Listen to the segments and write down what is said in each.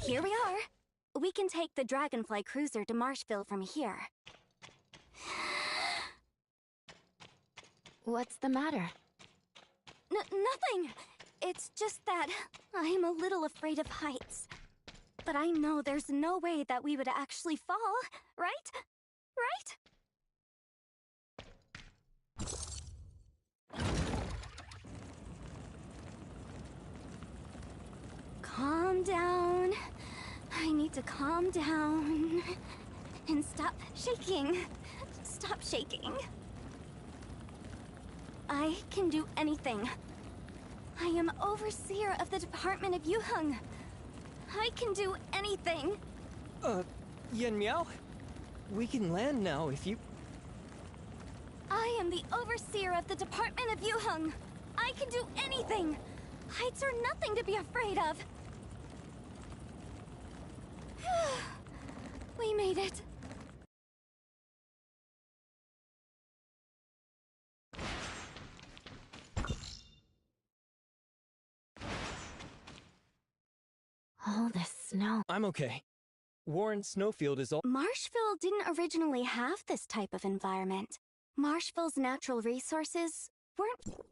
Here we are. We can take the Dragonfly cruiser to Marshville from here. What's the matter? Nothing. It's just that I'm a little afraid of heights. But I know there's no way that we would actually fall, right? Right? Calm down. I need to calm down. And stop shaking. Stop shaking. I can do anything. I am overseer of the Department of Yuheng. I can do anything. Yen Miao? We can land now if you... I am the overseer of the Department of Yuheng. I can do anything. Heights are nothing to be afraid of. We made it. All this snow. I'm okay. Warren Snowfield is all... Marshville didn't originally have this type of environment. Marshville's natural resources weren't...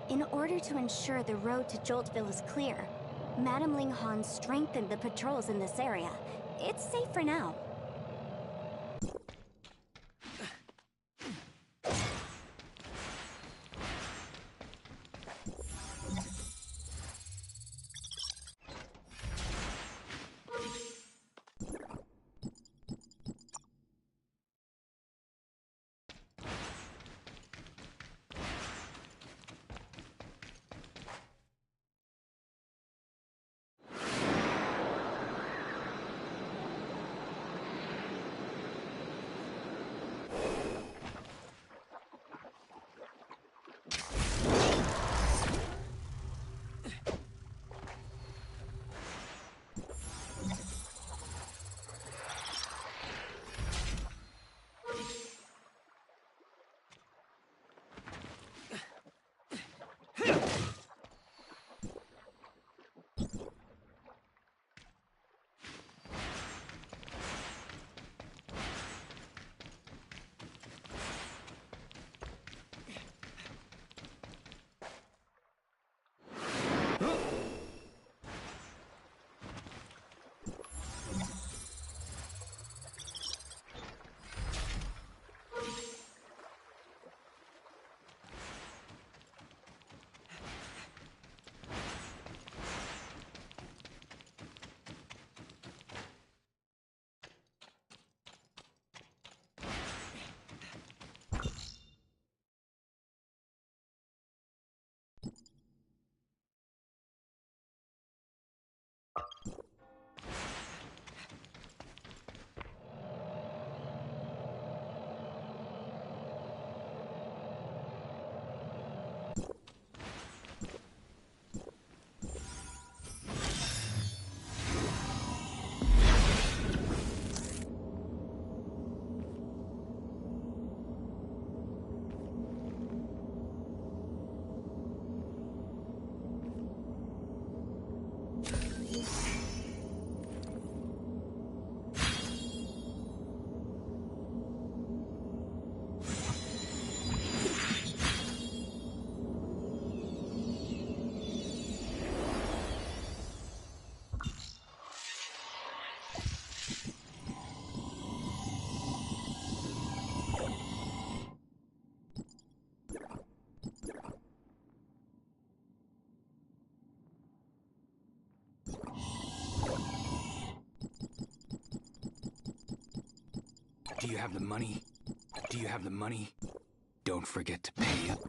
In order to ensure the road to Joltville is clear, Madame Ling Han strengthened the patrols in this area. It's safe for now. Do you have the money? Do you have the money? Don't forget to pay up.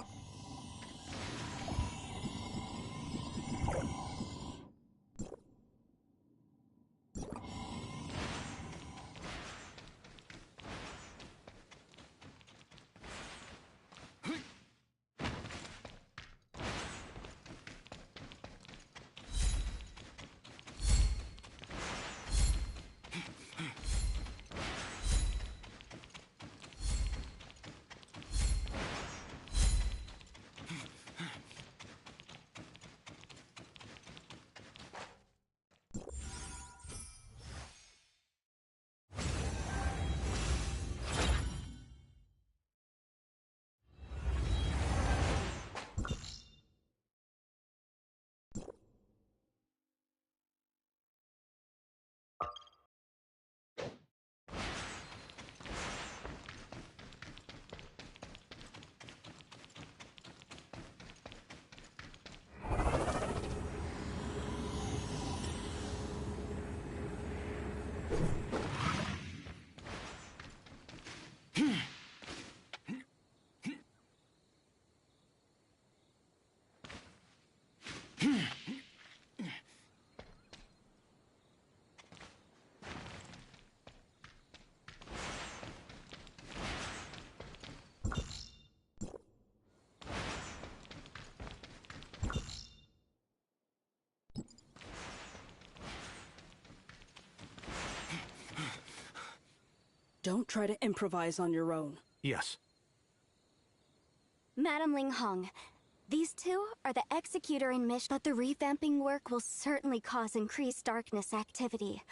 Don't try to improvise on your own. Yes. Madame Ling Hong, these two are the Executor and Mish, but the revamping work will certainly cause increased darkness activity.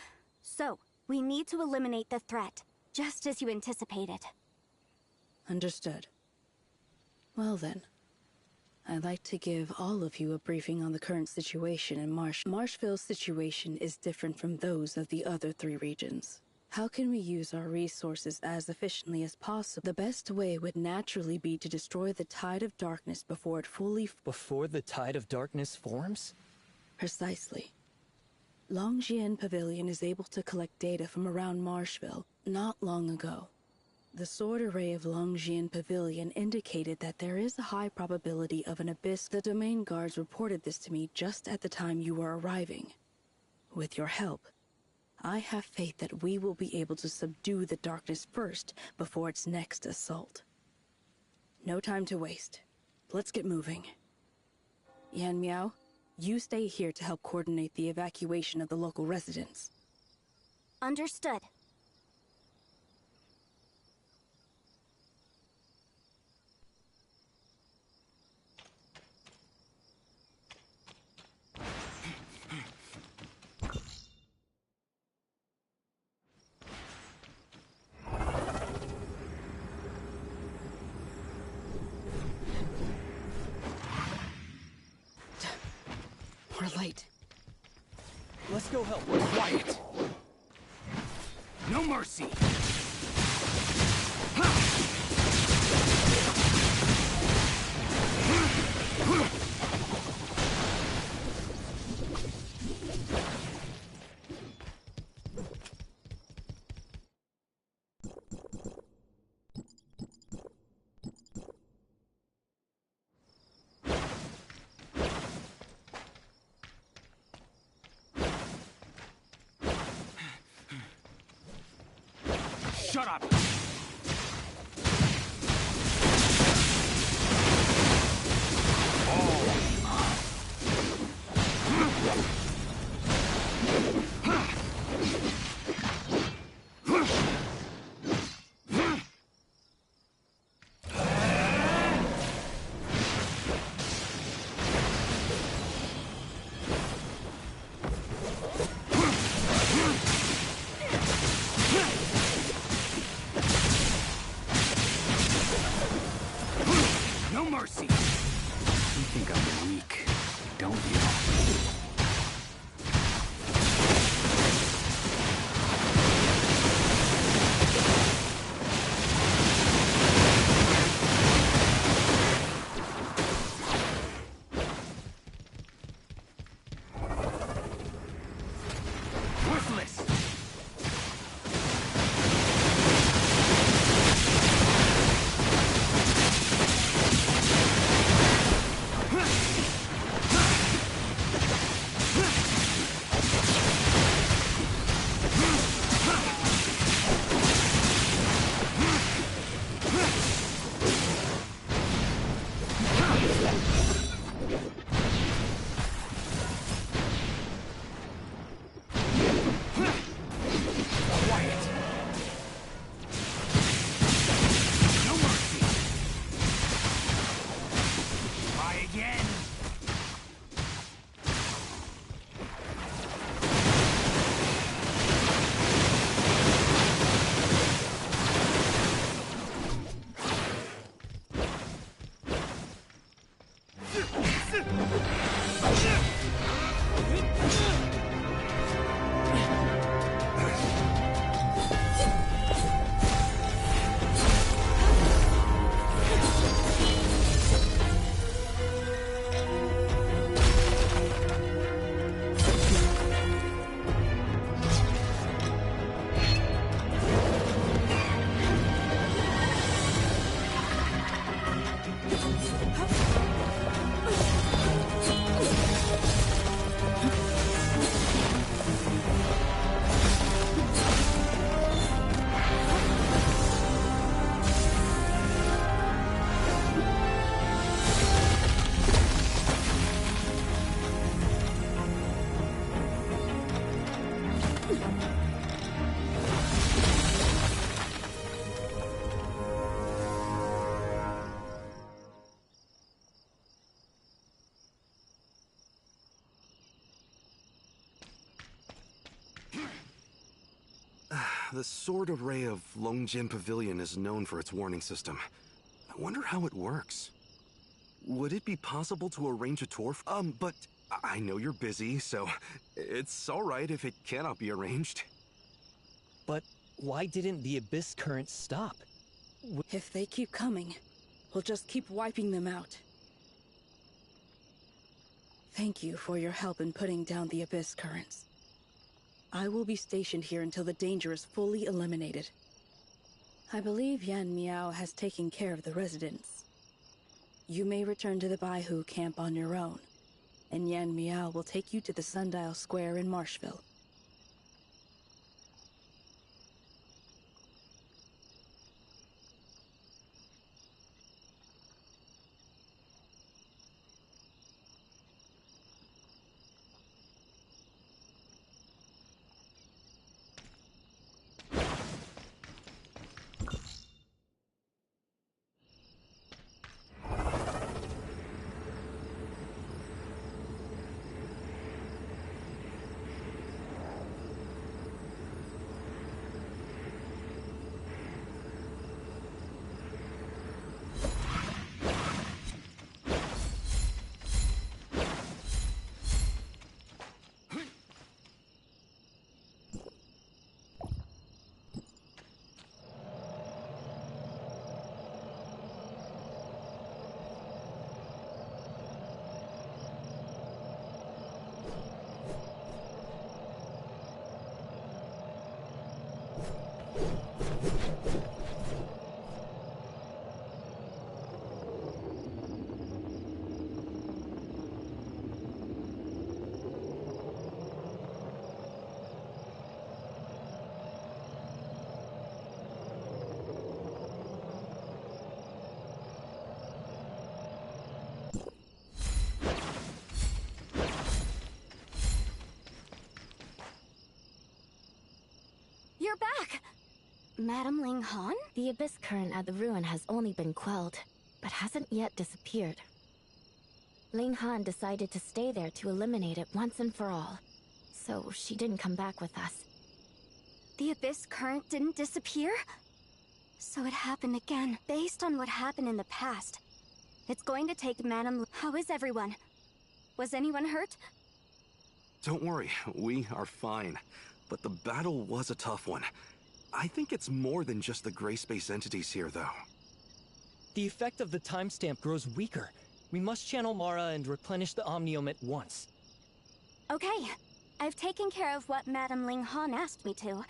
So, we need to eliminate the threat, just as you anticipated. Understood. Well then, I'd like to give all of you a briefing on the current situation in Marshville's situation is different from those of the other 3 regions. How can we use our resources as efficiently as possible? The best way would naturally be to destroy the tide of darkness before it fully... Before the tide of darkness forms? Precisely. RIP-GN Pavilion is able to collect data from around Marshville not long ago. The sword array of RIP-GN Pavilion indicated that there is a high probability of an abyss. The domain guards reported this to me just at the time you were arriving. With your help, I have faith that we will be able to subdue the darkness first before its next assault. No time to waste. Let's get moving. Yan Miao, you stay here to help coordinate the evacuation of the local residents. Understood. We're late. Let's go help. Quiet! No mercy! Shut up! No mercy! You think I'm weak, don't you? Worthless! The sword array of RIP-GN Pavilion is known for its warning system. I wonder how it works. would it be possible to arrange a tour? But I know you're busy, so it's alright if it cannot be arranged. But why didn't the Abyss current stop? If they keep coming, we'll just keep wiping them out. Thank you for your help in putting down the Abyss currents. I will be stationed here until the danger is fully eliminated. I believe Yan Miao has taken care of the residents. You may return to the Baihu camp on your own, and Yan Miao will take you to the Sundial Square in Marshville. You're back! Madame Ling Han? The abyss current at the ruin has only been quelled, but hasn't yet disappeared. Ling Han decided to stay there to eliminate it once and for all, so she didn't come back with us. The abyss current didn't disappear? So it happened again. Based on what happened in the past, it's going to take Madame... How is everyone? Was anyone hurt? Don't worry, we are fine. But the battle was a tough one. I think it's more than just the gray space entities here, though. The effect of the timestamp grows weaker. We must channel Mara and replenish the Omniome at once. Okay. I've taken care of what Madame Ling Han asked me to.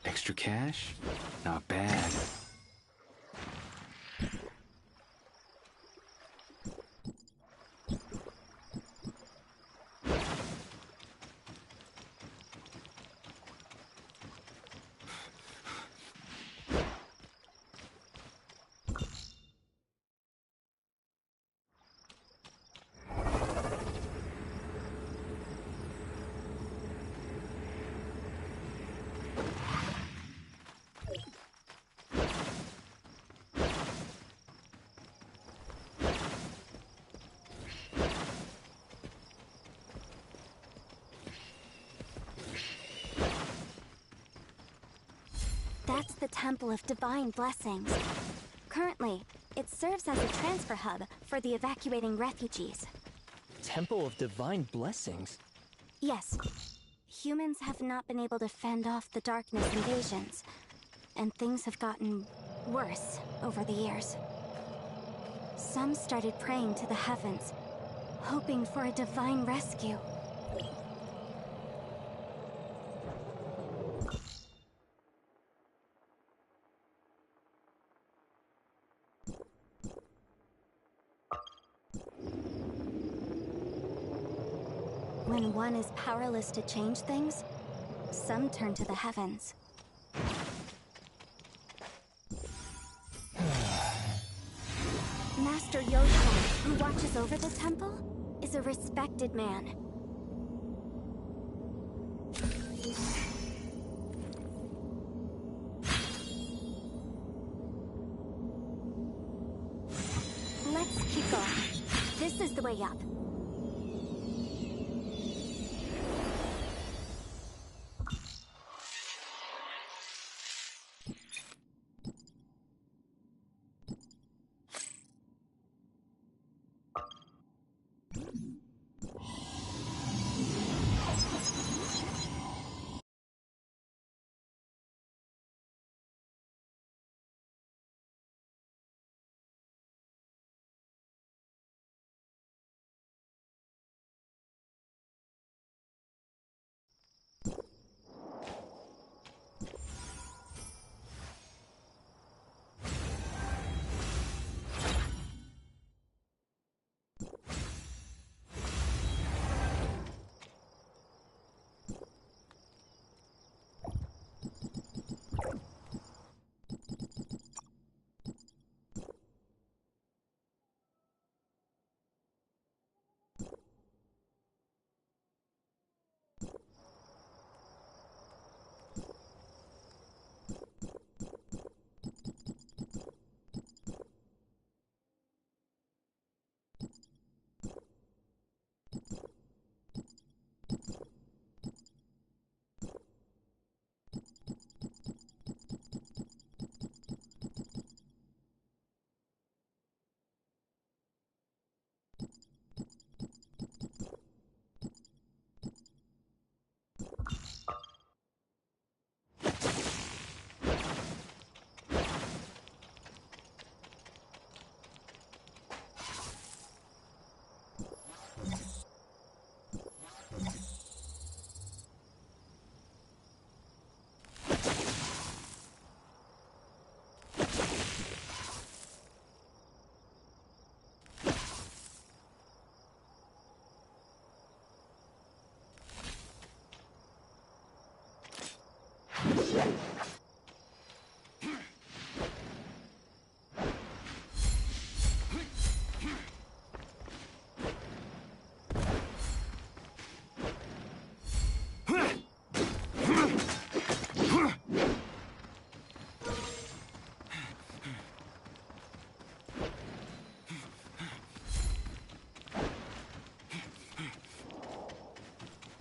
Extra cash? Not bad. That's the Temple of Divine Blessings. Currently, it serves as a transfer hub for the evacuating refugees. Temple of Divine Blessings? Yes. Humans have not been able to fend off the darkness invasions, and things have gotten worse over the years. Some started praying to the heavens, hoping for a divine rescue. When one is powerless to change things, some turn to the heavens. Master Yoshua, who watches over the temple, is a respected man. Let's keep going. This is the way up.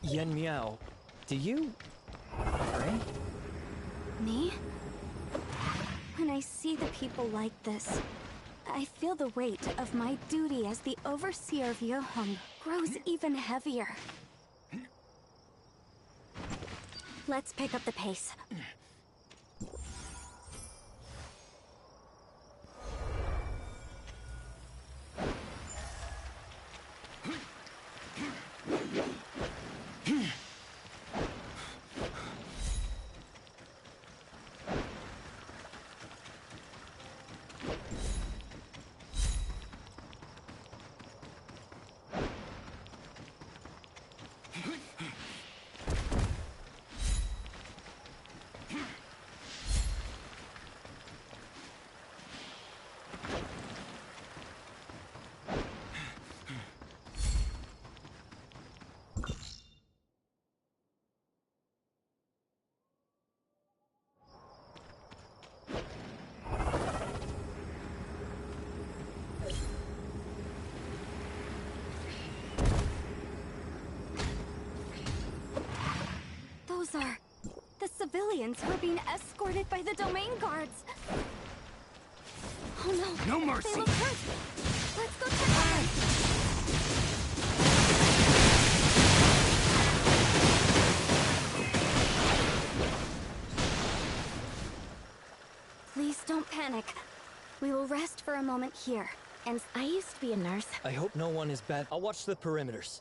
Yen Miao, do you pray? Me? When I see the people like this, I feel the weight of my duty as the overseer of Yohong grows even heavier. Let's pick up the pace. Those are the the civilians who are being escorted by the domain guards. Oh no. No mercy. They look hurt. Let's go check on them. Please don't panic. We will rest for a moment here. And I used to be a nurse. I hope no one is bad. I'll watch the perimeters.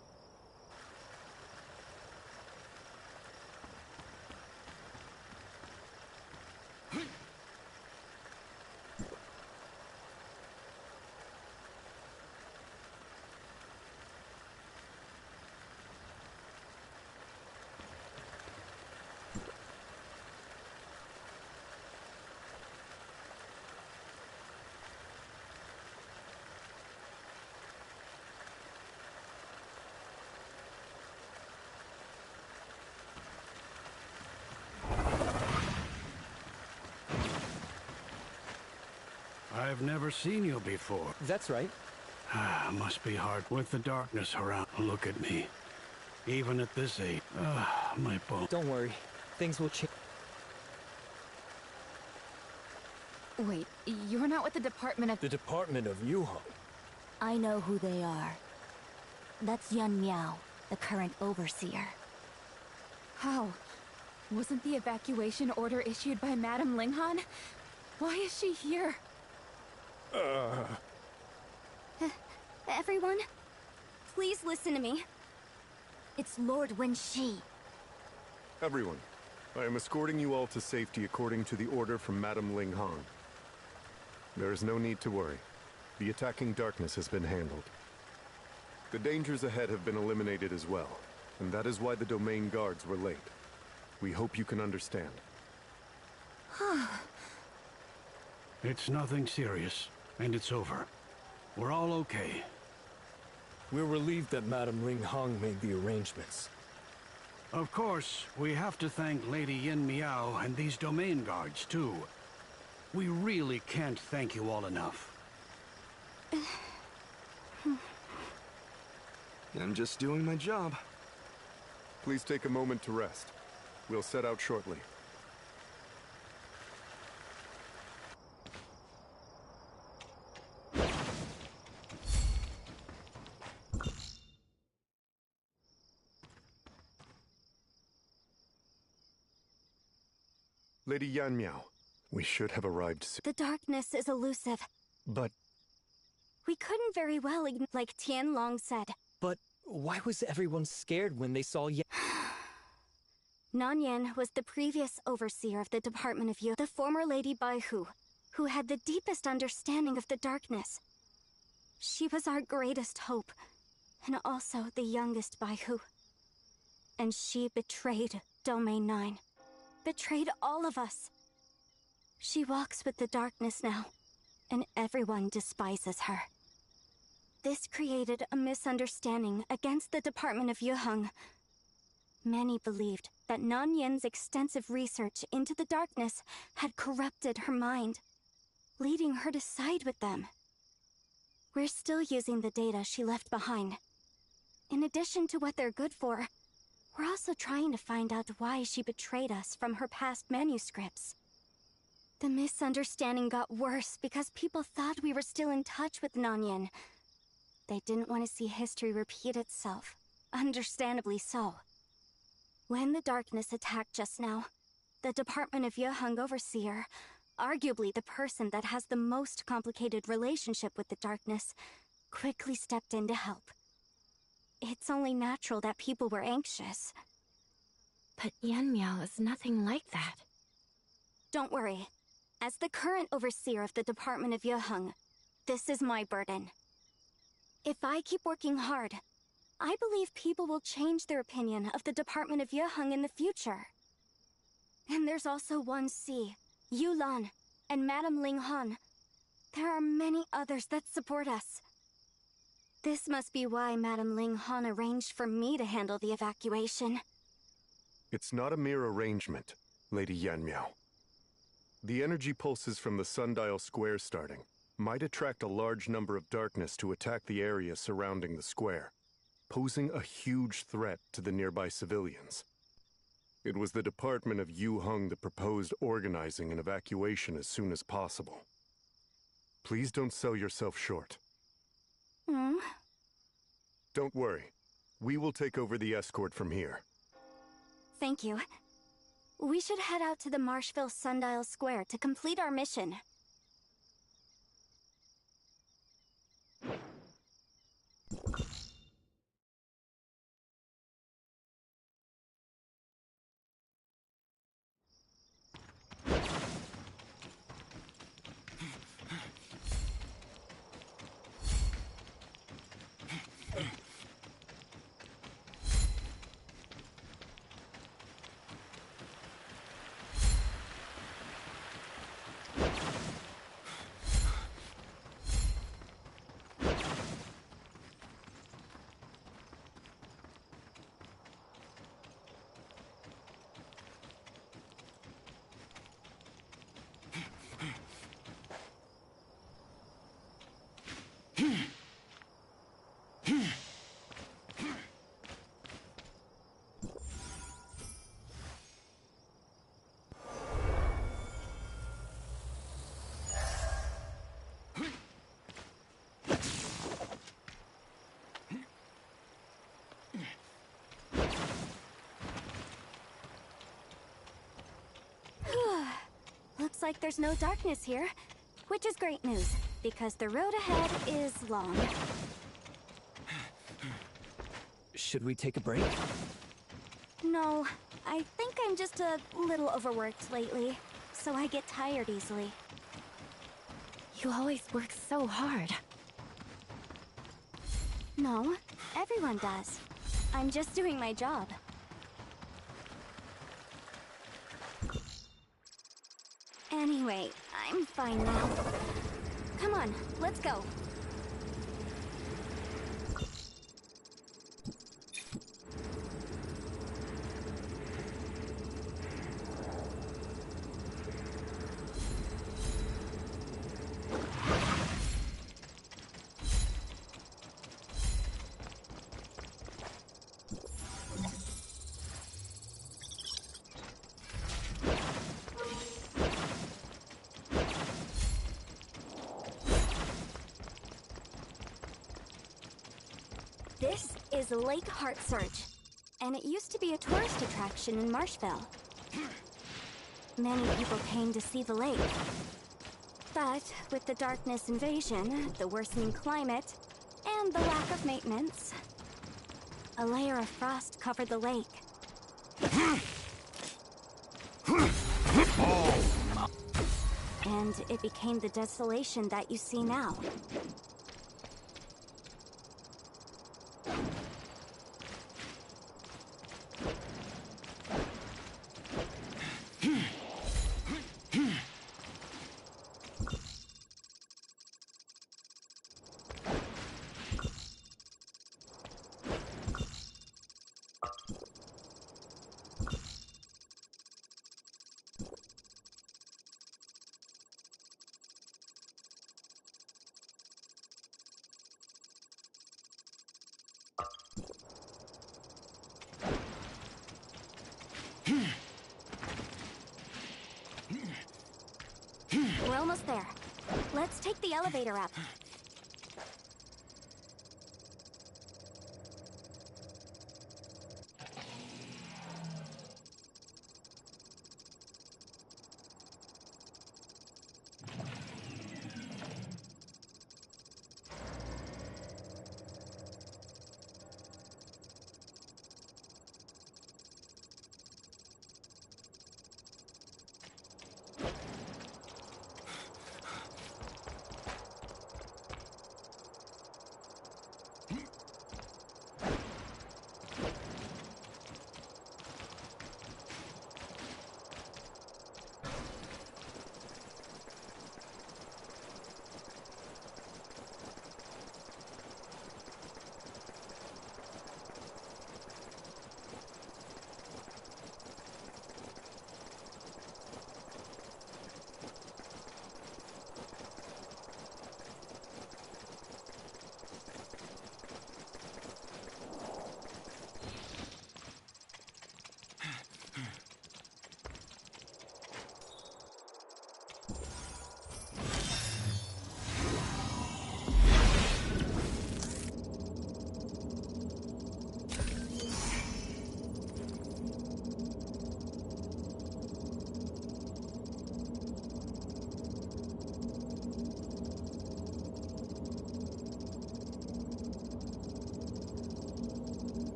I've never seen you before. That's right. Must be hard with the darkness around. Look at me. Even at this age. My bone. Don't worry. Things will change. Wait, you're not with the Department of... The Department of Yuhong. I know who they are. That's Yun Miao, the current overseer. How? Wasn't the evacuation order issued by Madame Linghan? Why is she here? Everyone, please listen to me. It's Lord Wenxi. Everyone, I am escorting you all to safety according to the order from Madame Linghan. There is no need to worry. The attacking darkness has been handled. The dangers ahead have been eliminated as well, and that is why the domain guards were late. We hope you can understand. It's nothing serious, and it's over. We're all okay. We're relieved that Madame Linghan made the arrangements. Of course, we have to thank Lady Yin Miao and these domain guards, too. We really can't thank you all enough. I'm just doing my job. Please take a moment to rest. We'll set out shortly. Lady Yan Miao, we should have arrived soon. The darkness is elusive. But We couldn't very well ignore, like Tianlong said. But why was everyone scared when they saw Nanyan was the previous overseer of the Department of Youth, the former Lady Baihu, who had the deepest understanding of the darkness. She was our greatest hope, and also the youngest Baihu. And she betrayed Domain 9. Betrayed all of us. She walks with the darkness now, and everyone despises her. This created a misunderstanding against the Department of Yuheng. Many believed that Nanyan's extensive research into the darkness had corrupted her mind, leading her to side with them. We're still using the data she left behind. In addition to what they're good for, we're also trying to find out why she betrayed us from her past manuscripts. The misunderstanding got worse because people thought we were still in touch with Nanyan. They didn't want to see history repeat itself. Understandably so. When the darkness attacked just now, the Department of Yuheng Overseer, arguably the person that has the most complicated relationship with the darkness, quickly stepped in to help. It's only natural that people were anxious. But Yan Miao is nothing like that. Don't worry. As the current overseer of the Department of Yuheng, this is my burden. If I keep working hard, I believe people will change their opinion of the Department of Yuheng in the future. And there's also 1C, Yulan, and Madame Linghan. There are many others that support us. This must be why Madame Linghan arranged for me to handle the evacuation. it's not a mere arrangement, Lady Yan Miao. The energy pulses from the sundial square starting might attract a large number of darkness to attack the area surrounding the square, posing a huge threat to the nearby civilians. It was the department of Yu Hung that proposed organizing an evacuation as soon as possible. Please don't sell yourself short. Hmm? Don't worry. We will take over the escort from here. Thank you. We should head out to the Marshville Sundial Square to complete our mission. Looks like there's no darkness here, which is great news, because the road ahead is long. Should we take a break? No, I think I'm just a little overworked lately, so I get tired easily. You always work so hard. No, everyone does. I'm just doing my job. Anyway, I'm fine now. Come on, let's go. This is Lake Heart Surge, and it used to be a tourist attraction in Marshville. Many people came to see the lake. But with the darkness invasion, the worsening climate, and the lack of maintenance, a layer of frost covered the lake. And it became the desolation that you see now. We're almost there. Let's take the elevator up.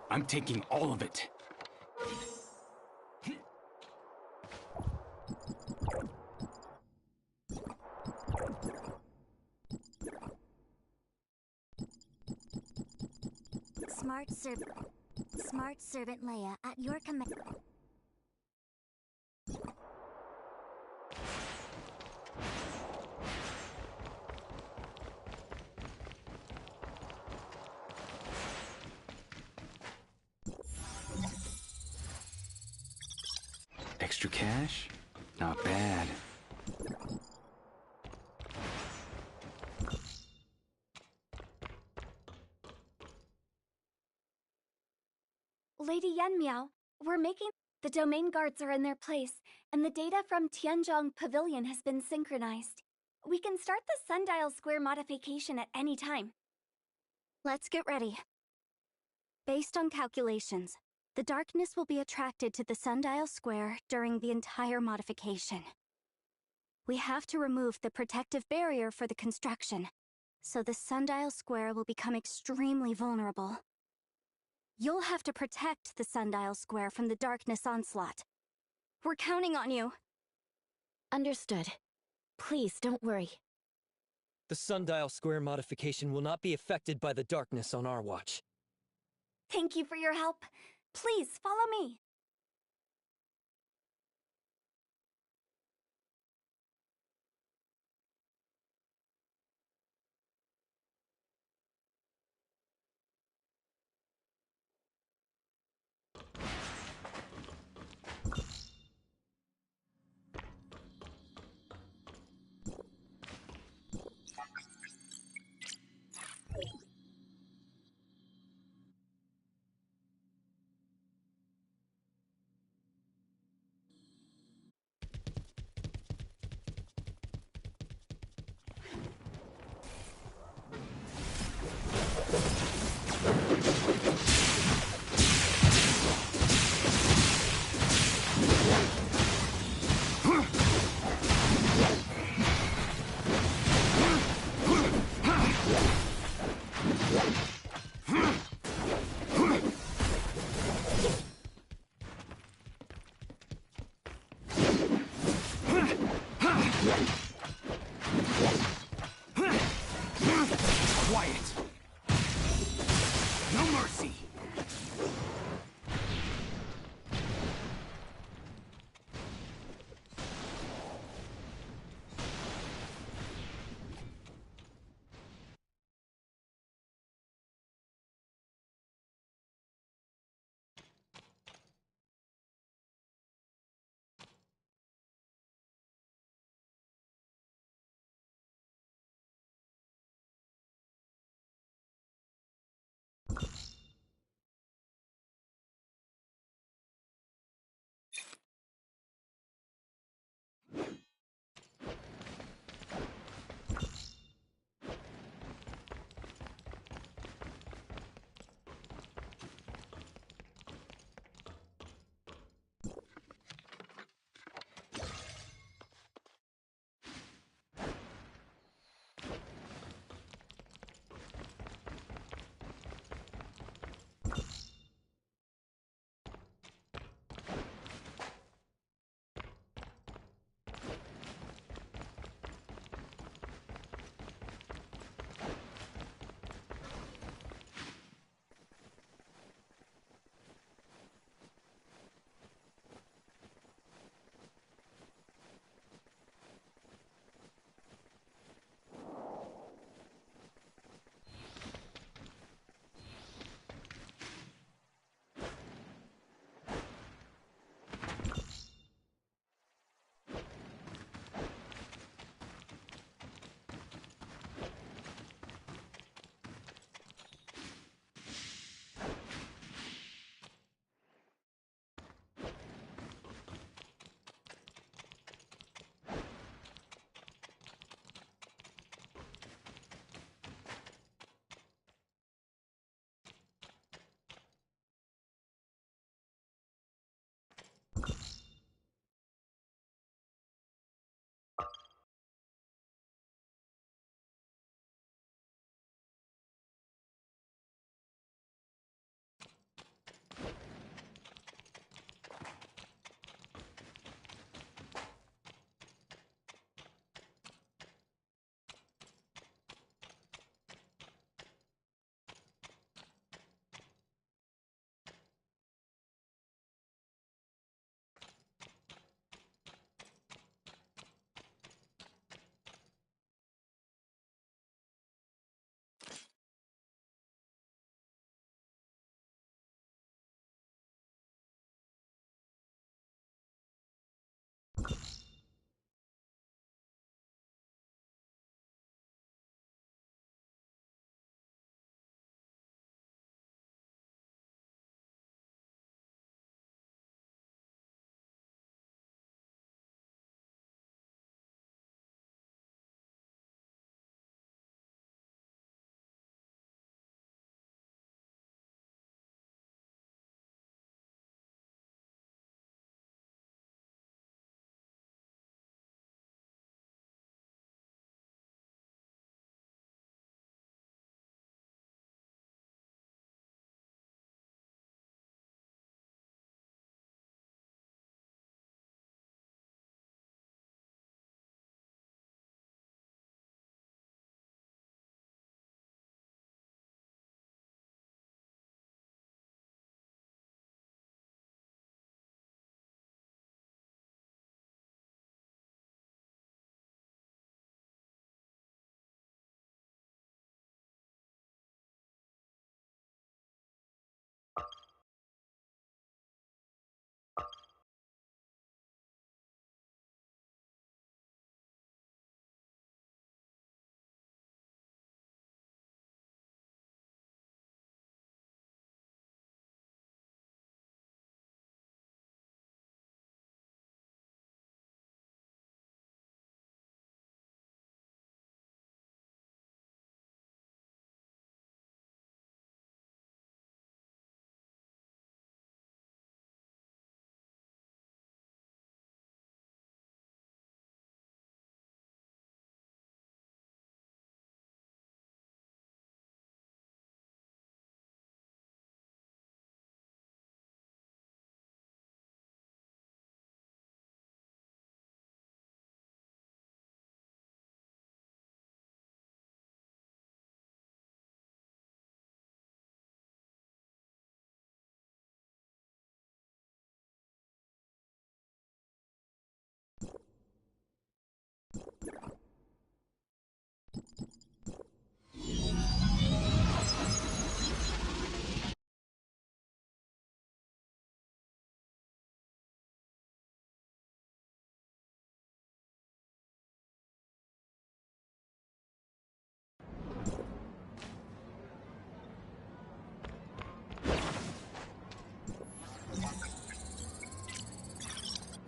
I'm taking all of it. Smart servant Leia, at your command. Extra cash? Not bad. Lady Yen-Meow, we're making... The domain guards are in their place, and the data from Tianzhong Pavilion has been synchronized. We can start the sundial square modification at any time. Let's get ready. Based on calculations, the darkness will be attracted to the sundial square during the entire modification. We have to remove the protective barrier for the construction, so the sundial square will become extremely vulnerable. You'll have to protect the sundial square from the darkness onslaught. We're counting on you. Understood. Please, don't worry. The sundial square modification will not be affected by the darkness on our watch. Thank you for your help. Please, follow me.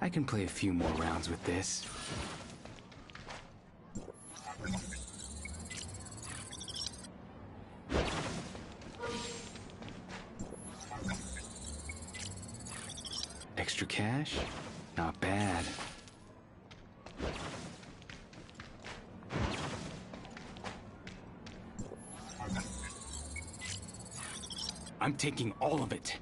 I can play a few more rounds with this. Extra cash? Not bad. I'm taking all of it.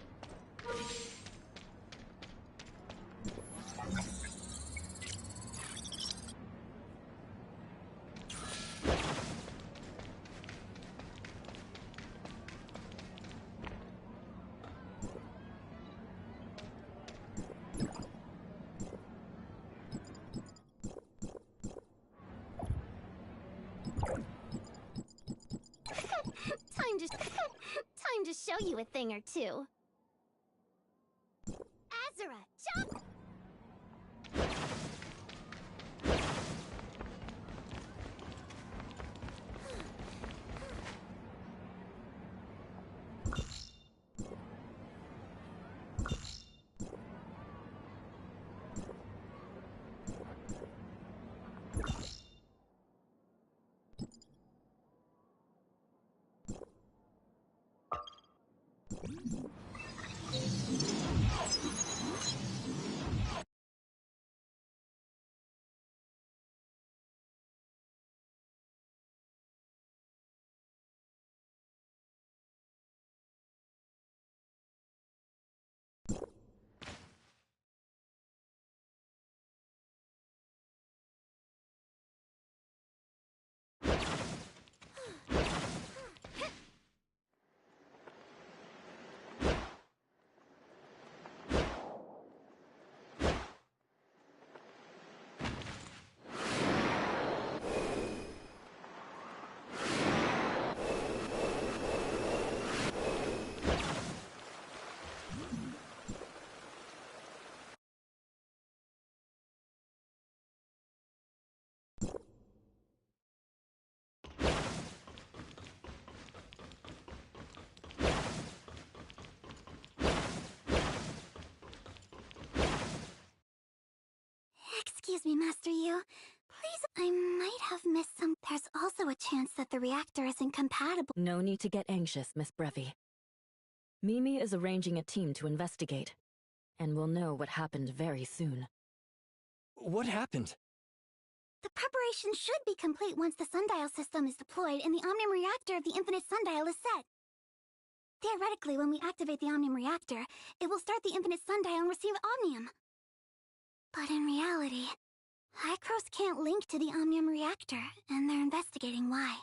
Time to show you a thing or two. Azura, jump! Excuse me, Master Yu. Please, I might have missed some. There's also a chance that the reactor isn't compatible. No need to get anxious, Miss Brevi. Mimi is arranging a team to investigate, and we'll know what happened very soon. What happened? The preparation should be complete once the sundial system is deployed and the Omnium reactor of the Infinite Sundial is set. Theoretically, when we activate the Omnium reactor, it will start the Infinite Sundial and receive Omnium. But in reality, Hycros can't link to the Omnium reactor, and they're investigating why.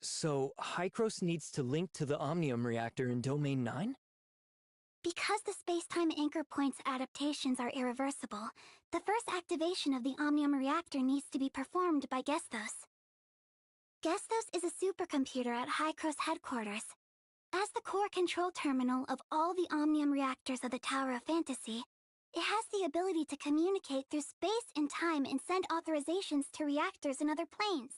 So, Hycros needs to link to the Omnium reactor in Domain 9? Because the space-time anchor point's adaptations are irreversible, the first activation of the Omnium reactor needs to be performed by Gestos. Gestos is a supercomputer at Hycros headquarters. As the core control terminal of all the Omnium reactors of the Tower of Fantasy, it has the ability to communicate through space and time and send authorizations to reactors in other planes.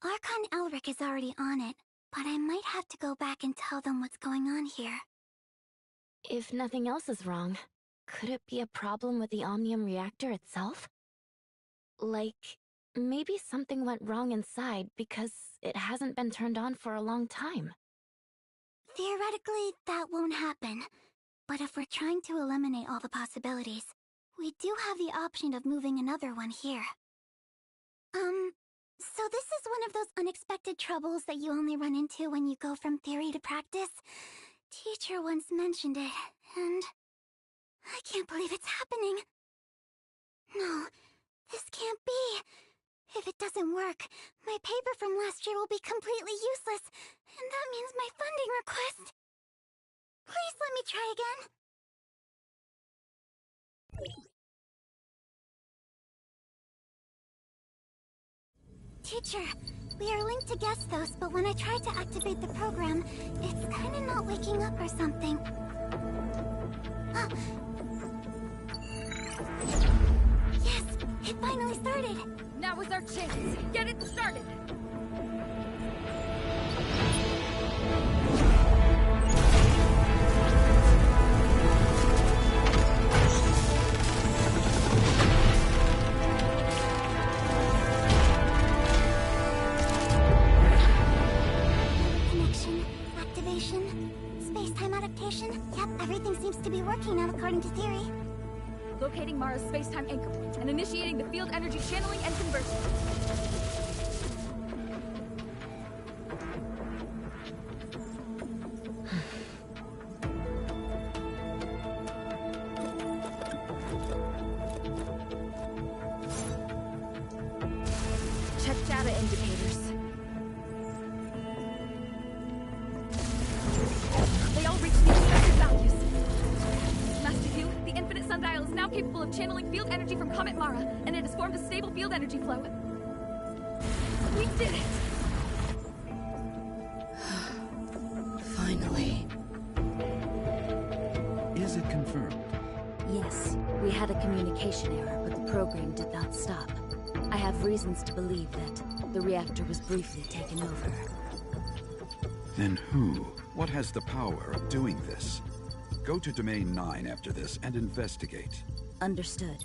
Archon Elric is already on it, but I might have to go back and tell them what's going on here. If nothing else is wrong, could it be a problem with the Omnium reactor itself? Like, maybe something went wrong inside because it hasn't been turned on for a long time. Theoretically, that won't happen. But if we're trying to eliminate all the possibilities, we do have the option of moving another one here. So this is one of those unexpected troubles that you only run into when you go from theory to practice? Teacher once mentioned it, and I can't believe it's happening. No, this can't be. If it doesn't work, my paper from last year will be completely useless, and that means my funding request. Please let me try again. Teacher, we are linked to Gestos, but when I try to activate the program, it's kinda not waking up or something. Yes, it finally started. Now is our chance. Get it started. Connection, activation, space-time adaptation. Yep, everything seems to be working now according to theory. Locating Mara's space-time anchor point and initiating the field energy channeling and conversion. Check data indicators. They all reach the expected values. Master Hugh, the infinite sundial is now capable of channeling field energy from Comet Mara, and it has formed a stable field energy flow. We did it! Finally. Is it confirmed? Yes, we had a communication error, but the program did not stop. I have reasons to believe that the reactor was briefly taken over. Then who? What has the power of doing this? Go to Domain 9 after this and investigate. Understood.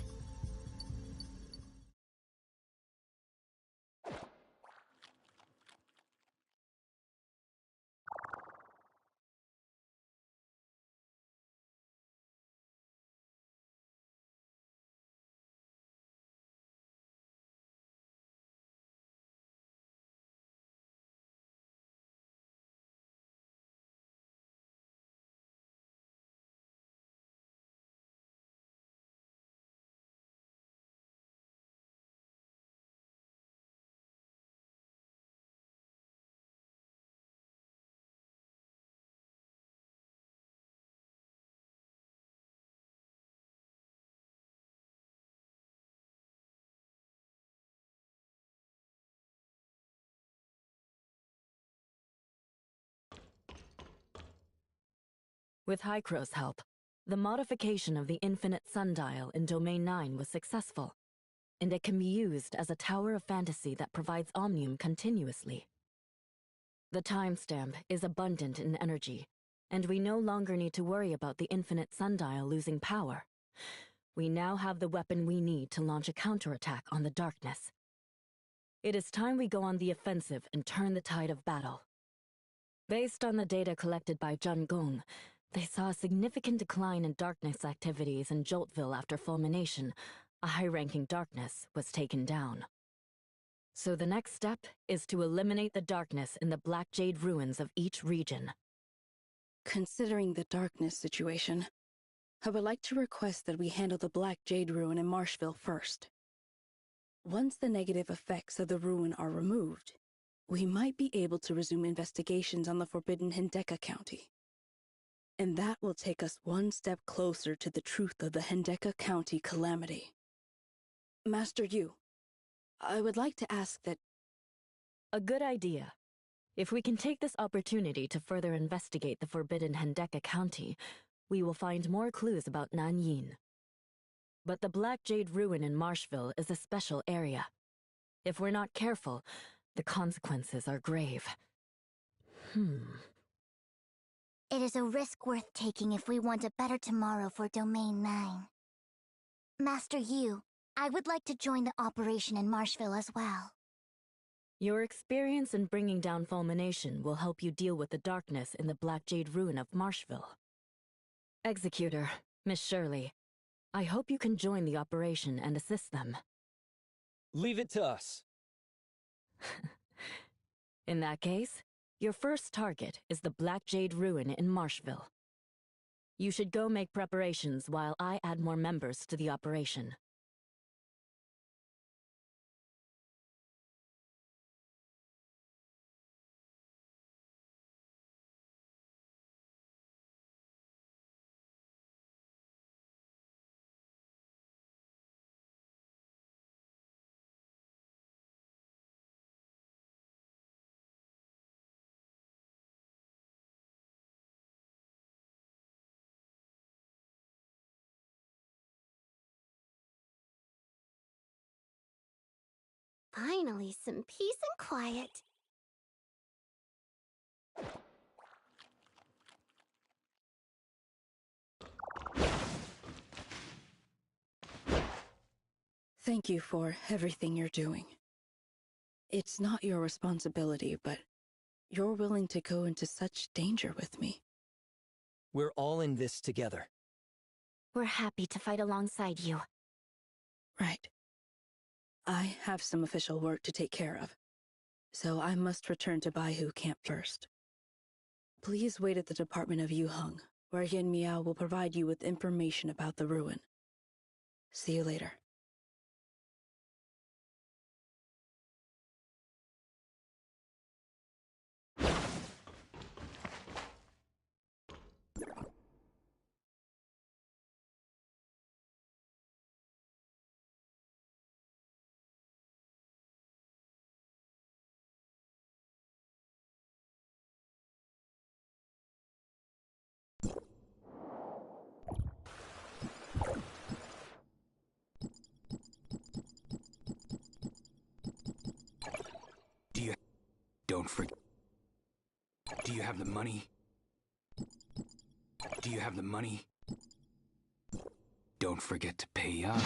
With Hykro's help, the modification of the infinite sundial in Domain 9 was successful, and it can be used as a tower of fantasy that provides Omnium continuously. The timestamp is abundant in energy, and we no longer need to worry about the infinite sundial losing power. We now have the weapon we need to launch a counterattack on the darkness. It is time we go on the offensive and turn the tide of battle. Based on the data collected by Jun Gong, they saw a significant decline in darkness activities in Joltville after fulmination. A high-ranking darkness was taken down. So the next step is to eliminate the darkness in the Black Jade ruins of each region. Considering the darkness situation, I would like to request that we handle the Black Jade ruin in Marshville first. Once the negative effects of the ruin are removed, we might be able to resume investigations on the forbidden Hendeka County. And that will take us one step closer to the truth of the Hendeka County calamity. Master Yu, I would like to ask that... A good idea. If we can take this opportunity to further investigate the forbidden Hendeka County, we will find more clues about Nanyin. But the Black Jade ruin in Marshville is a special area. If we're not careful, the consequences are grave. It is a risk worth taking if we want a better tomorrow for Domain 9. Master Yu, I would like to join the operation in Marshville as well. Your experience in bringing down fulmination will help you deal with the darkness in the Black Jade ruin of Marshville. Executor, Miss Shirley, I hope you can join the operation and assist them. Leave it to us. In that case, your first target is the Black Jade ruin in Marshville. You should go make preparations while I add more members to the operation. Finally, some peace and quiet. Thank you for everything you're doing. It's not your responsibility, but you're willing to go into such danger with me. We're all in this together. We're happy to fight alongside you. Right. I have some official work to take care of, so I must return to Baihu Camp first. Please wait at the Department of Yuheng, where Yin Miao will provide you with information about the ruin. See you later. Don't forget. Do you have the money? Do you have the money? Don't forget to pay up.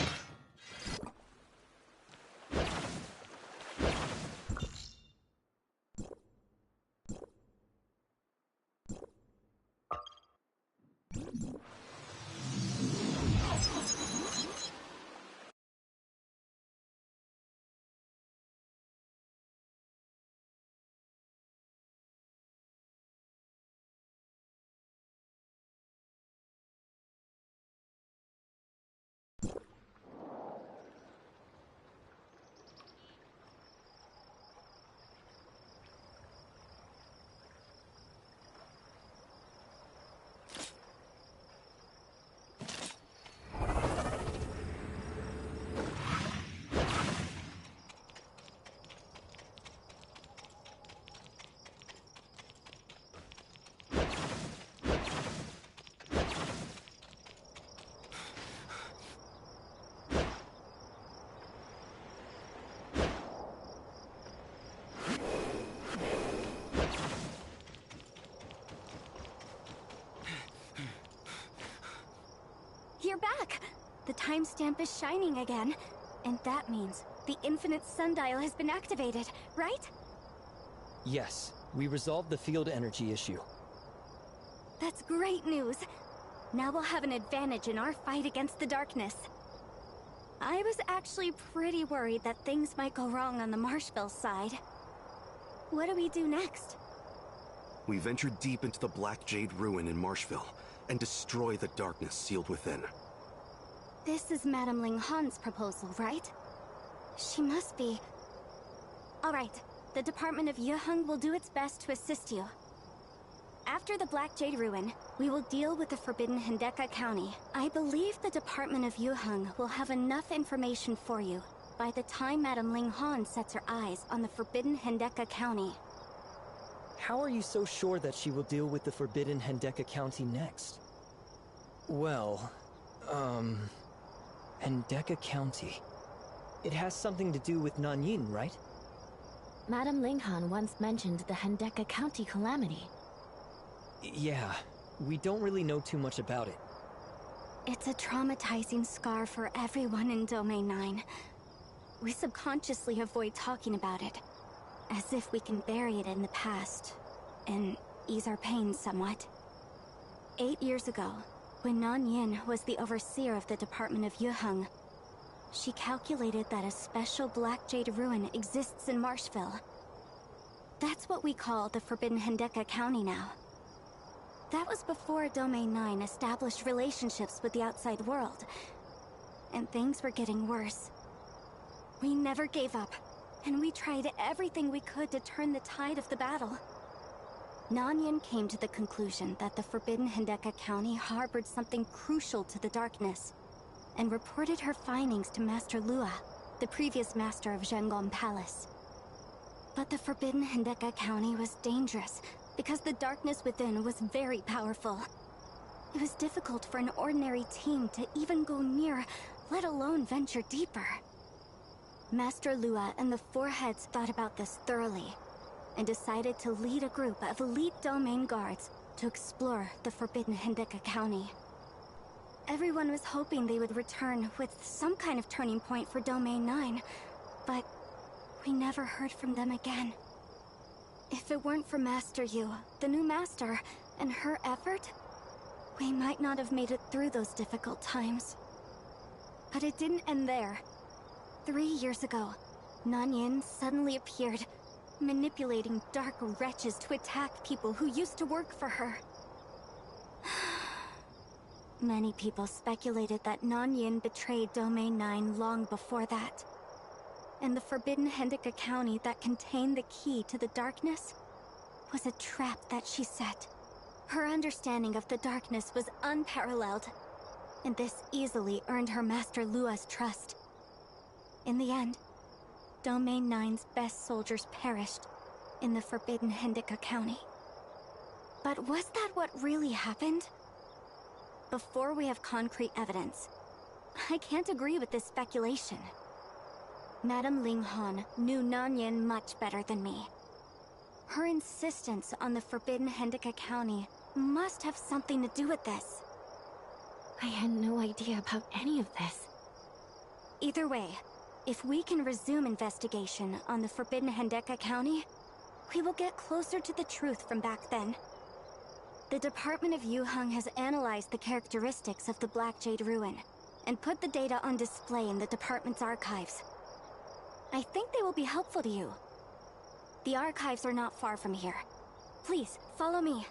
You're back! The timestamp is shining again. And that means the infinite sundial has been activated, right? Yes, we resolved the field energy issue. That's great news. Now we'll have an advantage in our fight against the darkness. I was actually pretty worried that things might go wrong on the Marshville side. What do we do next? We venture deep into the Black Jade ruin in Marshville and destroy the darkness sealed within. This is Madame Ling Han's proposal, right? She must be... Alright, the Department of Yuheng will do its best to assist you. After the Black Jade ruin, we will deal with the Forbidden Hendeka County. I believe the Department of Yuheng will have enough information for you by the time Madame Ling Han sets her eyes on the Forbidden Hendeka County. How are you so sure that she will deal with the Forbidden Hendeka County next? Well, Hendeka County. It has something to do with Nanyin, right? Madame Linghan once mentioned the Hendeka County calamity. Yeah, we don't really know too much about it. It's a traumatizing scar for everyone in Domain 9. We subconsciously avoid talking about it, as if we can bury it in the past, and ease our pain somewhat. 8 years ago, when Nanyin was the overseer of the Department of Yuheng, she calculated that a special Black Jade ruin exists in Marshville. That's what we call the Forbidden Hendeka County now. That was before Domain 9 established relationships with the outside world, and things were getting worse. We never gave up, and we tried everything we could to turn the tide of the battle. Nanyin came to the conclusion that the Forbidden Hendeka County harbored something crucial to the darkness, and reported her findings to Master Lua, the previous master of Zhengong Palace. But the Forbidden Hendeka County was dangerous, because the darkness within was very powerful. It was difficult for an ordinary team to even go near, let alone venture deeper. Master Lua and the Four Heads thought about this thoroughly, and decided to lead a group of elite domain guards to explore the Forbidden Hindika County. Everyone was hoping they would return with some kind of turning point for Domain 9, but we never heard from them again. If it weren't for Master Yu, the new master, and her effort, we might not have made it through those difficult times. But it didn't end there. 3 years ago, Nanyin suddenly appeared, manipulating dark wretches to attack people who used to work for her. Many people speculated that Nanyin betrayed Domain 9 long before that. And the Forbidden Hindika County that contained the key to the darkness was a trap that she set. Her understanding of the darkness was unparalleled, and this easily earned her Master Lua's trust. In the end, Domain 9's best soldiers perished in the Forbidden Hindika County. But was that what really happened? Before we have concrete evidence, I can't agree with this speculation. Madame Linghan knew Nanyin much better than me. Her insistence on the Forbidden Hindika County must have something to do with this. I had no idea about any of this. Either way, if we can resume investigation on the Forbidden Hindika County, we will get closer to the truth from back then. The Department of Yuheng has analyzed the characteristics of the Black Jade Ruin and put the data on display in the department's archives. I think they will be helpful to you. The archives are not far from here. Please, follow me.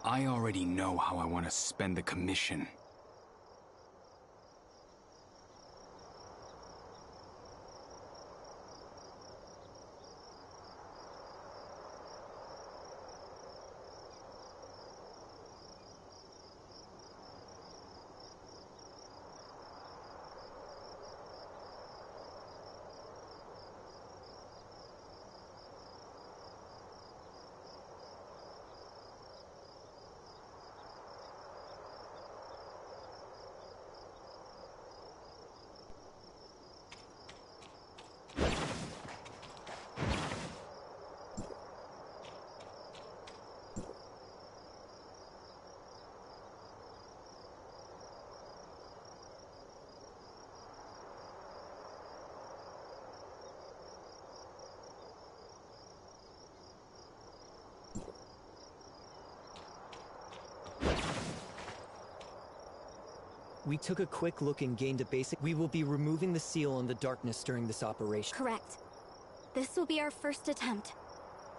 I already know how I want to spend the commission. We took a quick look and gained a basic... We will be removing the seal on the darkness during this operation. Correct. This will be our first attempt.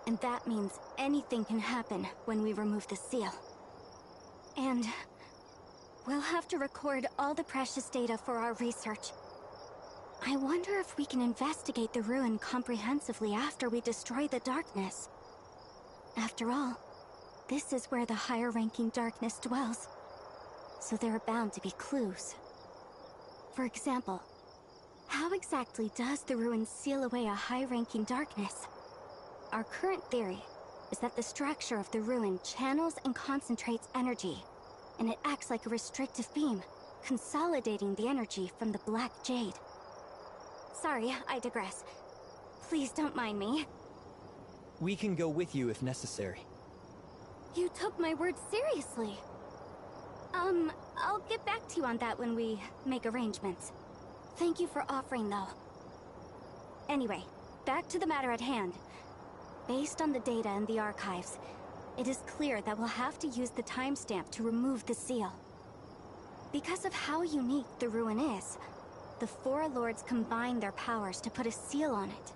And that means anything can happen when we remove the seal. And we'll have to record all the precious data for our research. I wonder if we can investigate the ruin comprehensively after we destroy the darkness. After all, this is where the higher-ranking darkness dwells. So there are bound to be clues. For example, how exactly does the ruin seal away a high-ranking darkness? Our current theory is that the structure of the ruin channels and concentrates energy, and it acts like a restrictive beam, consolidating the energy from the Black Jade. Sorry, I digress. Please don't mind me. We can go with you if necessary. You took my words seriously. I'll get back to you on that when we make arrangements. Thank you for offering, though. Anyway, back to the matter at hand. Based on the data in the archives, it is clear that we'll have to use the timestamp to remove the seal. Because of how unique the ruin is, the four lords combined their powers to put a seal on it.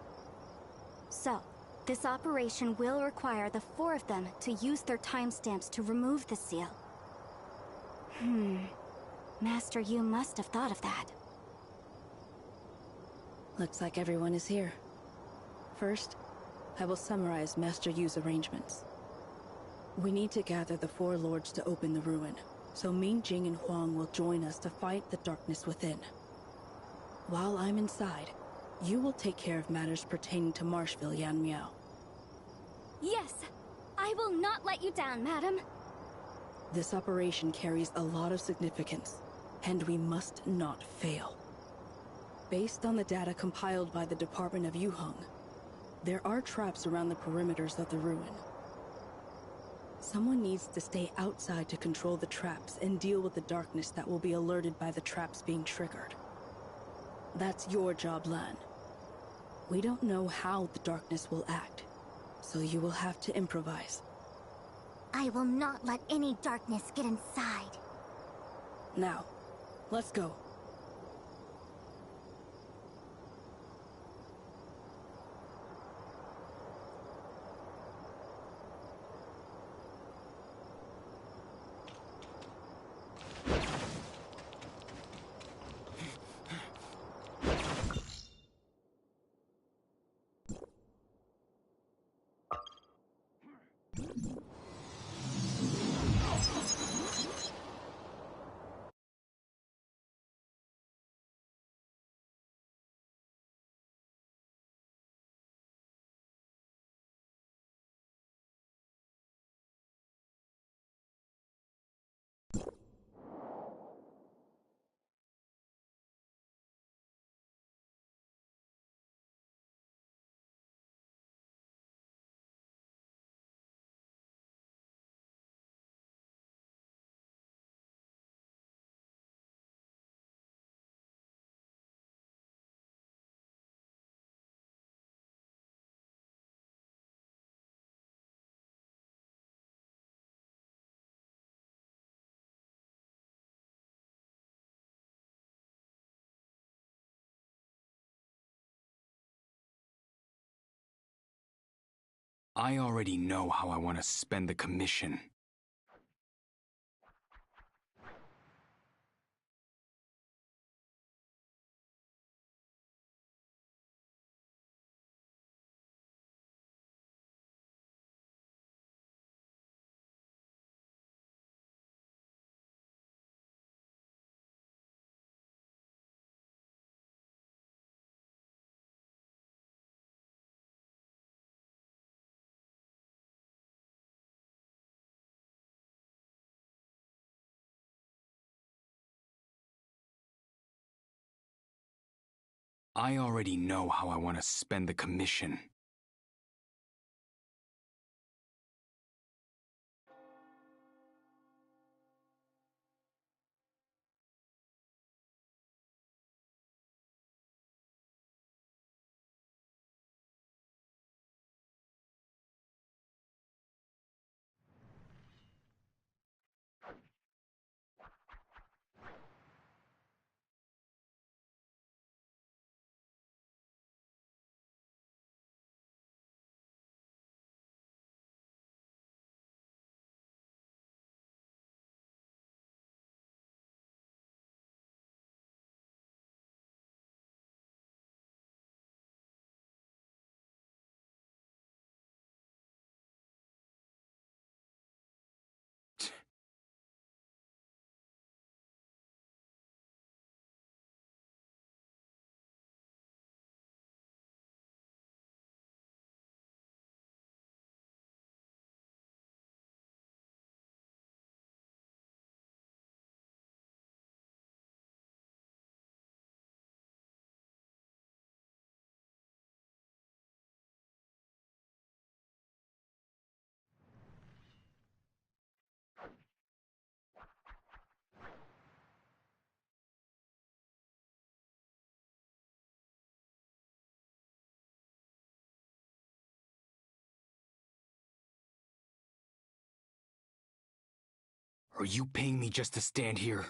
So, this operation will require the four of them to use their timestamps to remove the seal. Master, you must have thought of that. Looks like everyone is here. First, I will summarize Master Yu's arrangements. We need to gather the four lords to open the ruin, so Ming Jing and Huang will join us to fight the darkness within. While I'm inside, you will take care of matters pertaining to Marshville, Yan Miao. Yes! I will not let you down, madam! This operation carries a lot of significance, and we must not fail. Based on the data compiled by the Department of Yuheng, there are traps around the perimeters of the ruin. Someone needs to stay outside to control the traps and deal with the darkness that will be alerted by the traps being triggered. That's your job, Lan. We don't know how the darkness will act, so you will have to improvise. I will not let any darkness get inside. Now, let's go. I already know how I want to spend the commission. I already know how I want to spend the commission. Are you paying me just to stand here?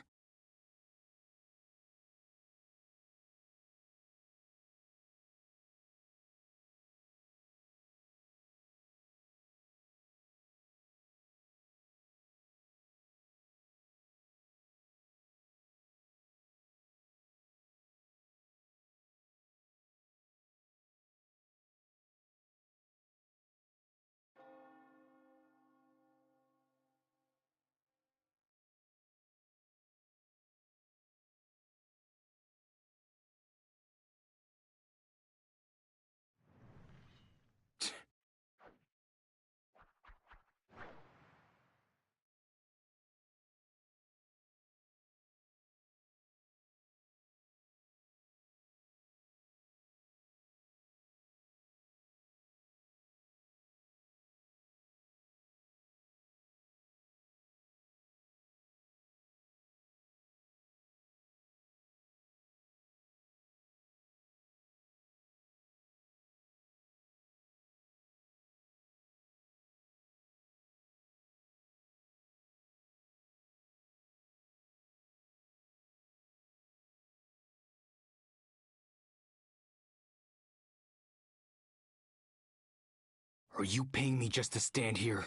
Are you paying me just to stand here?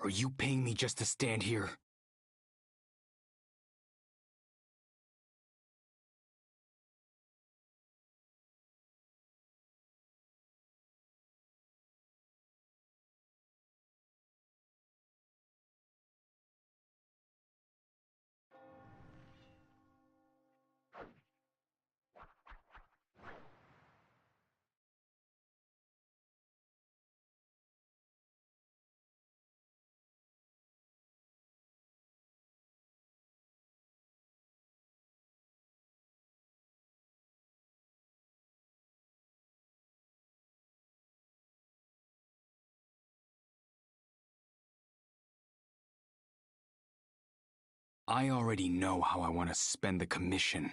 Are you paying me just to stand here? I already know how I want to spend the commission.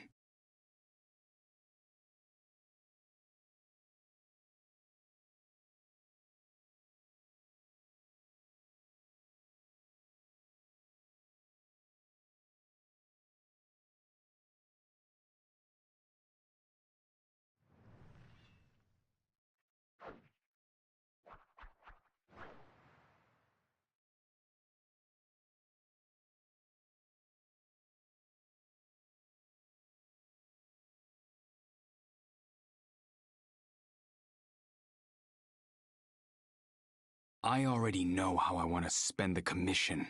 I already know how I want to spend the commission.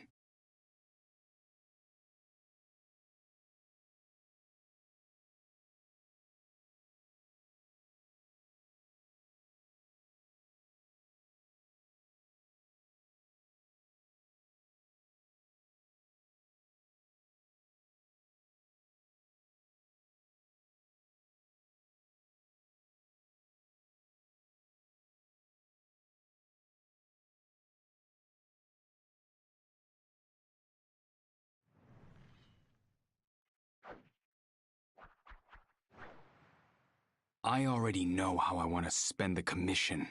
I already know how I want to spend the commission.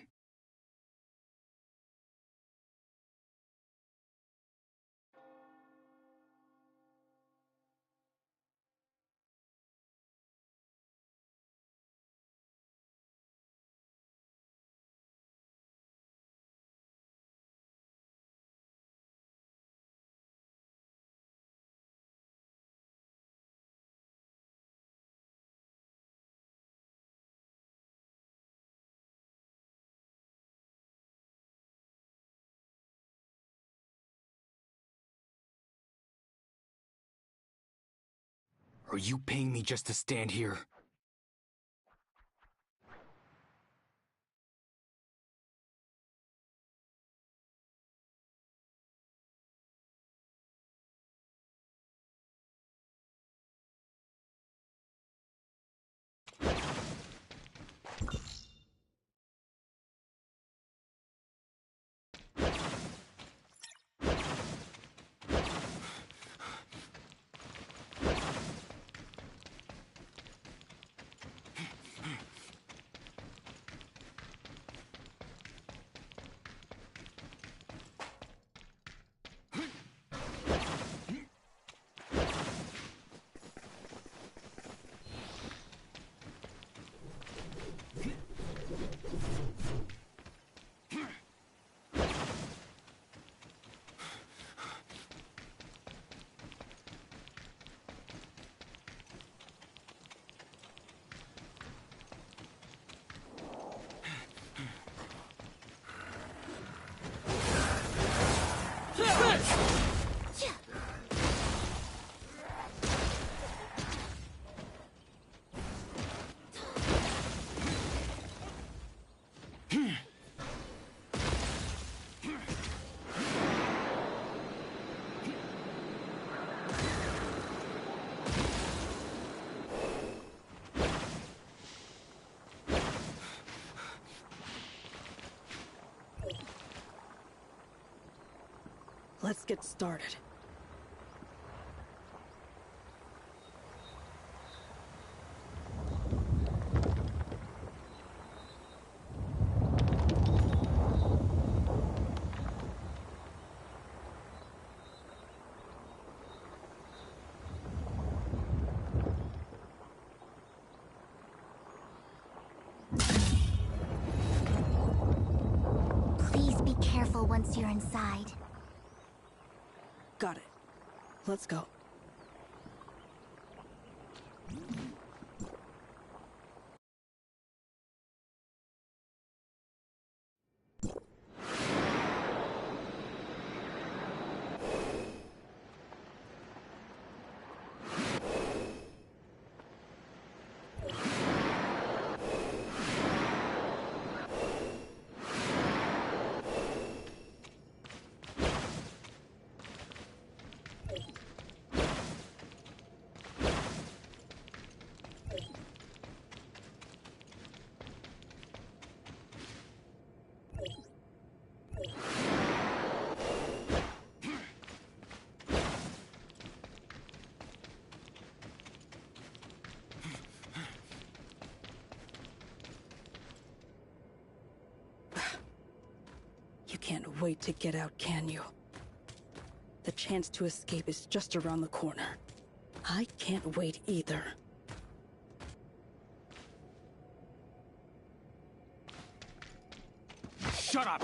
Are you paying me just to stand here? Let's get started. Please be careful once you're inside. Got it. Let's go. You can't wait to get out, can you? The chance to escape is just around the corner. I can't wait either. Shut up!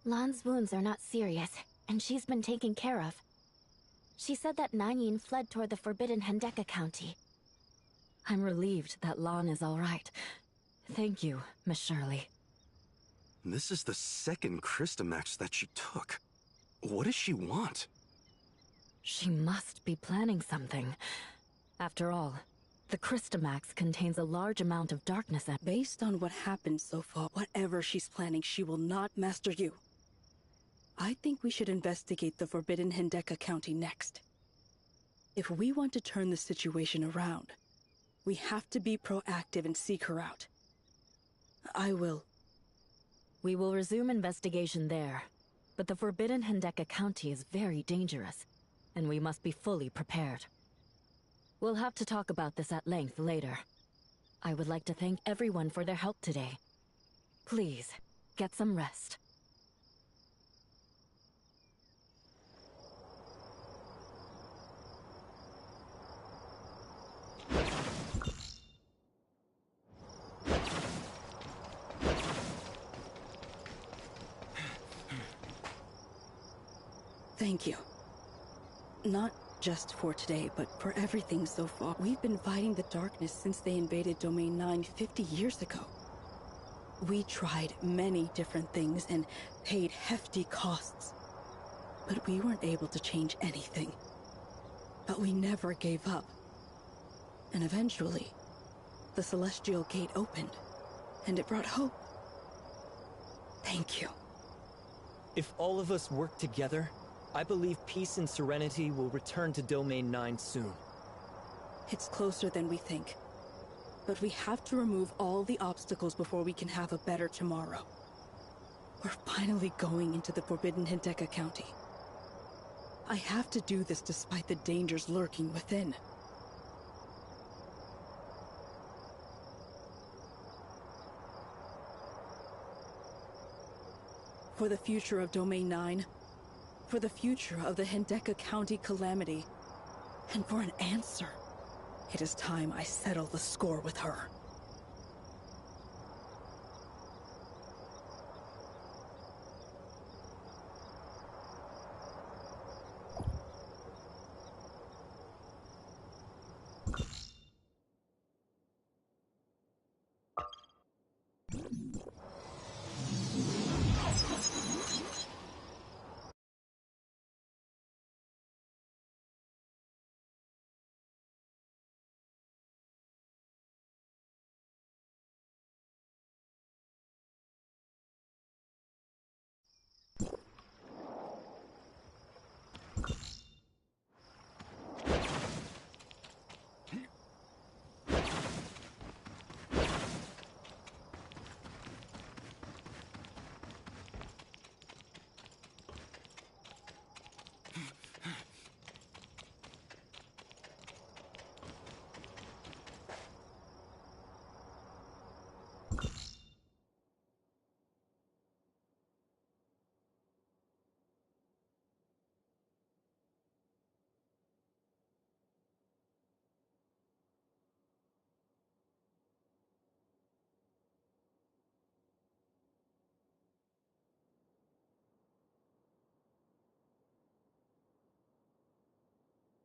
Lan's wounds are not serious, and she's been taken care of. She said that Nanyin fled toward the forbidden Hendeka County. I'm relieved that Lan is all right. Thank you, Miss Shirley. This is the second Christamax that she took. What does she want? She must be planning something. After all, the Christamax contains a large amount of darkness and— Based on what happened so far, whatever she's planning, she will not master you. I think we should investigate the forbidden Hendeka County next. If we want to turn the situation around, we have to be proactive and seek her out. I will. We will resume investigation there, but the forbidden Hendeka County is very dangerous, and we must be fully prepared. We'll have to talk about this at length later. I would like to thank everyone for their help today. Please, get some rest. Thank you. Not just for today, but for everything so far. We've been fighting the darkness since they invaded Domain 9 50 years ago. We tried many different things and paid hefty costs. But we weren't able to change anything. But we never gave up. And eventually, the Celestial Gate opened, and it brought hope. Thank you. If all of us work together, I believe peace and serenity will return to Domain 9 soon. It's closer than we think. But we have to remove all the obstacles before we can have a better tomorrow. We're finally going into the forbidden Hendeka County. I have to do this despite the dangers lurking within. For the future of Domain 9, for the future of the Hendeka County calamity, and for an answer, it is time I settle the score with her.